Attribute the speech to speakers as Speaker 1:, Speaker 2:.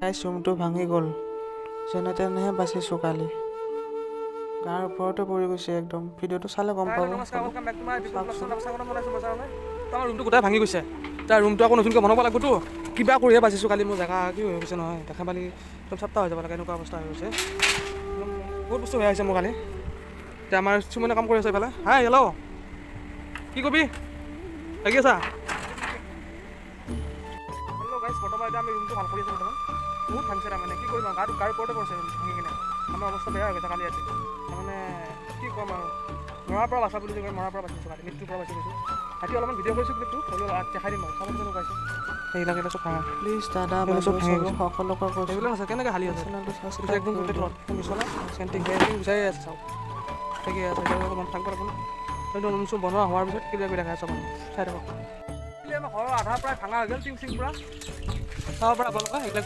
Speaker 1: ৰুমটো ভাঙি গ'ল, যেনে তেনেহে বাচিছোঁ কালি। গাৰ ওপৰতে পৰি গৈছে একদম। ভিডিঅ'টো চালে গম পাব।
Speaker 2: তাৰ ৰুমটো গোটেই ভাঙি গৈছে। তাৰ ৰুমটো আকৌ নতুনকৈ বনাব লাগিবতো। কিবা কৰিহে বাচিছোঁ কালি। মোৰ জেগা কি হৈ গৈছে নহয়, দেখা পালি একদম চাপ্তা হৈ যাব লাগে, এনেকুৱা অৱস্থা হৈ গৈছে। বহুত বস্তু হৈ আছে মোৰ কালি। এতিয়া আমাৰ চুমনে কাম কৰি আছে এইফালে। হাই হেল্ল', কি কবি লাগি আছা? হেল্ল' গাইছ, বৰ্তমান এতিয়া আমি ৰুমটো ভাল কৰি আছোঁ। বৰ্তমান বহুত ভাঙিছে তাৰমানে, কি কৰিম আৰু গাৰ ওপৰতে পৰিছে ভাঙি কিনে। আমাৰ অৱস্থা বেয়া হৈ গৈছে কালি ৰাতি। তাৰমানে কি ক'ম আৰু, মৰাৰ পৰা বাচা বুলি কয়, মৰাৰ পৰা বাচিছোঁ কালি, মৃত্যুৰ পৰা বাচি গৈছোঁ। ৰাতি অলপমান ভিডিঅ' কৰিছোঁ ক্লিপটো, হ'লেও দেখাই দিম আৰু চাব কেনেকুৱা পাইছে। সেইবিলাক এটা চব ভাঙা,
Speaker 1: প্লিজ দাদা
Speaker 2: সেইবিলাক চব
Speaker 1: বাইদেউ
Speaker 2: ভাঙি গৈছে।
Speaker 1: সকলোকে কৈছোঁ
Speaker 2: সেইবিলাক আছে কেনেকৈ হালি আছে,
Speaker 1: চেনেলটো
Speaker 2: পিছে
Speaker 1: ছাবস্ক্ৰাইব
Speaker 2: একদম
Speaker 1: কৰি
Speaker 2: গোটেই
Speaker 1: দিয়ক।
Speaker 2: বিচনা চেণ্টিং ফেণ্টিং বিচাৰি আছে চাওক, ঠিকে আছে। অকণমান থাকিব লাগিব ন, সেইটো ৰুম চুম বনোৱা হোৱাৰ পিছত ক্লিয়াৰ কৰি দেখা আছে চব চাই থাকক। ঘৰৰ আধা প্ৰায় ভাঙা হৈ গ'ল, টিং চিং পৰা চাব পৰা আপোনালোকে এইবিলাক